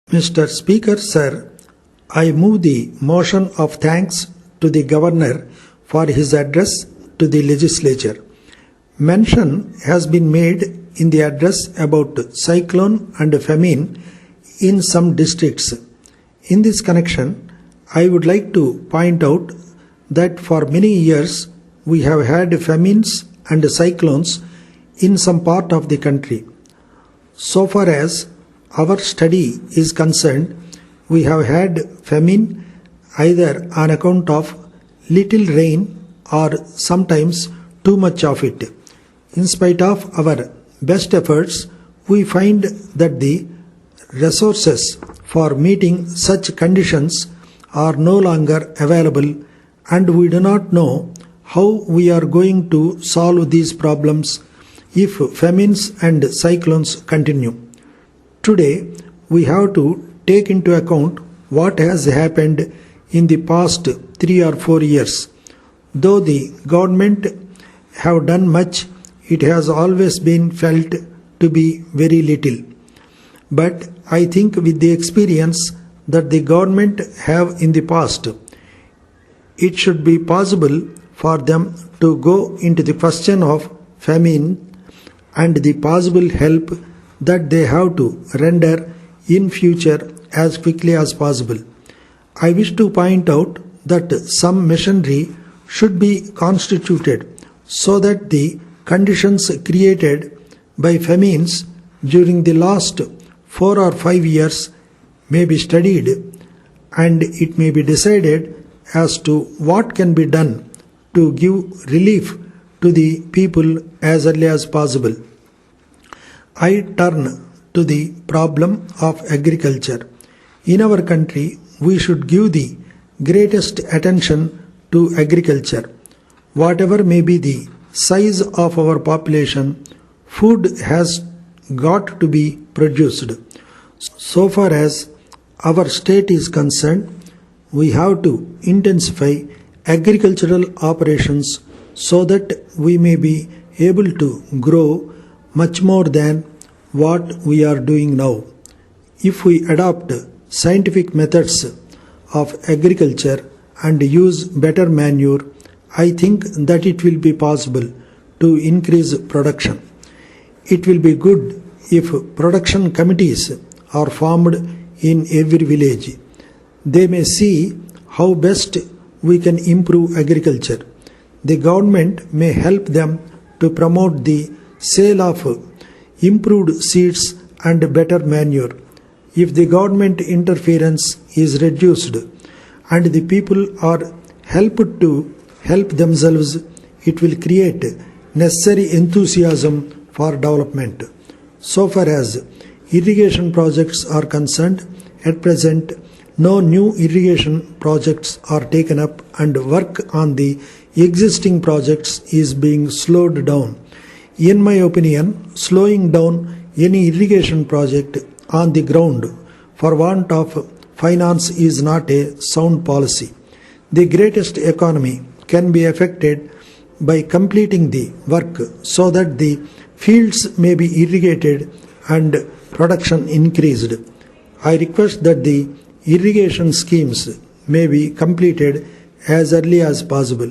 Mr. Speaker, sir, I move the motion of thanks to the Governor for his address to the legislature. Mention has been made in the address about cyclone and famine in some districts. In this connection, I would like to point out that for many years we have had famines and cyclones in some part of the country. So far as our study is concerned, we have had famine either on account of little rain or sometimes too much of it. In spite of our best efforts, we find that the resources for meeting such conditions are no longer available, and we do not know how we are going to solve these problems if famines and cyclones continue. Today, we have to take into account what has happened in the past 3 or 4 years. Though the government have done much, it has always been felt to be very little. But I think with the experience that the government have in the past, it should be possible for them to go into the question of famine and the possible help that they have to render in future as quickly as possible. I wish to point out that some machinery should be constituted so that the conditions created by famines during the last 4 or 5 years may be studied, and it may be decided as to what can be done to give relief to the people as early as possible. I turn to the problem of agriculture. In our country, we should give the greatest attention to agriculture. Whatever may be the size of our population, food has got to be produced. So far as our state is concerned, we have to intensify agricultural operations so that we may be able to grow much more than what we are doing now. If we adopt scientific methods of agriculture and use better manure, I think that it will be possible to increase production. It will be good if production committees are formed in every village. They may see how best we can improve agriculture. The government may help them to promote the sale of improved seeds and better manure. If the government interference is reduced and the people are helped to help themselves, it will create necessary enthusiasm for development. So far as irrigation projects are concerned, at present no new irrigation projects are taken up and work on the existing projects is being slowed down. In my opinion, slowing down any irrigation project on the ground for want of finance is not a sound policy. The greatest economy can be affected by completing the work so that the fields may be irrigated and production increased. I request that the irrigation schemes may be completed as early as possible,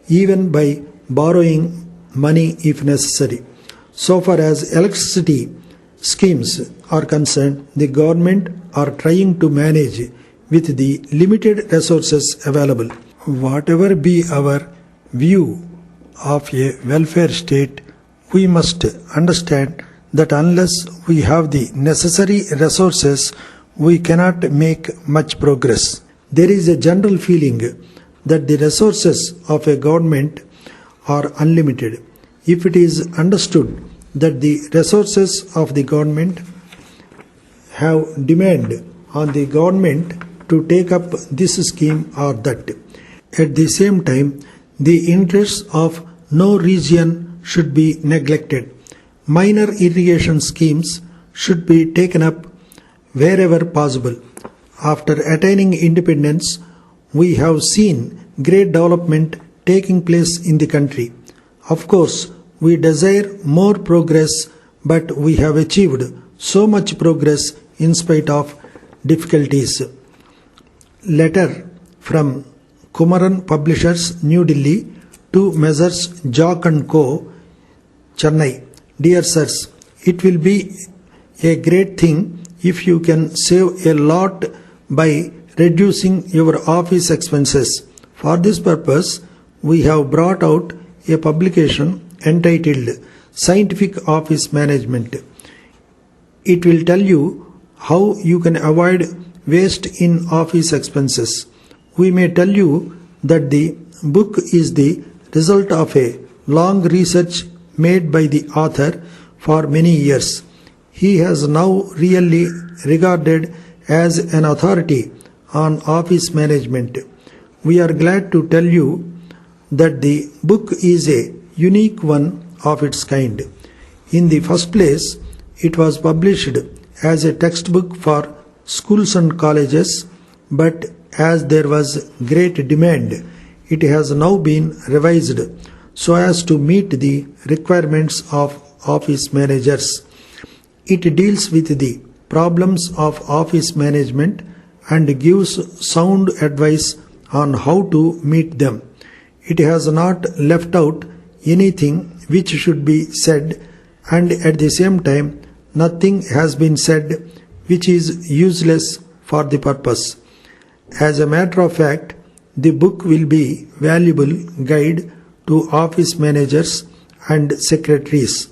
even by borrowing money if necessary. So far as electricity schemes are concerned, the government are trying to manage with the limited resources available. Whatever be our view of a welfare state, we must understand that unless we have the necessary resources, we cannot make much progress. There is a general feeling that the resources of a government are unlimited. If it is understood that the resources of the government have demand on the government to take up this scheme or that, at the same time, the interests of no region should be neglected. Minor irrigation schemes should be taken up wherever possible. After attaining independence, we have seen great development taking place in the country. Of course, we desire more progress, but we have achieved so much progress in spite of difficulties. Letter from Kumaran Publishers, New Delhi, to Messrs. Jock and Co., Chennai. Dear Sirs, it will be a great thing if you can save a lot by reducing your office expenses. For this purpose, we have brought out a publication entitled Scientific Office Management. It will tell you how you can avoid waste in office expenses. We may tell you that the book is the result of a long research made by the author for many years. He has now really regarded as an authority on office management. We are glad to tell you that the book is a unique one of its kind. In the first place, it was published as a textbook for schools and colleges, but as there was great demand, it has now been revised so as to meet the requirements of office managers. It deals with the problems of office management and gives sound advice on how to meet them. It has not left out anything which should be said, and at the same time nothing has been said which is useless for the purpose. As a matter of fact, the book will be valuable guide to office managers and secretaries.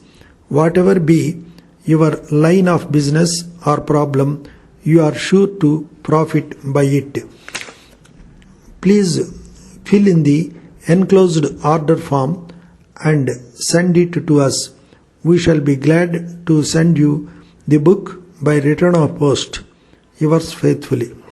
Whatever be your line of business or problem, you are sure to profit by it. Please fill in the enclosed order form and send it to us. We shall be glad to send you the book by return of post. Yours faithfully.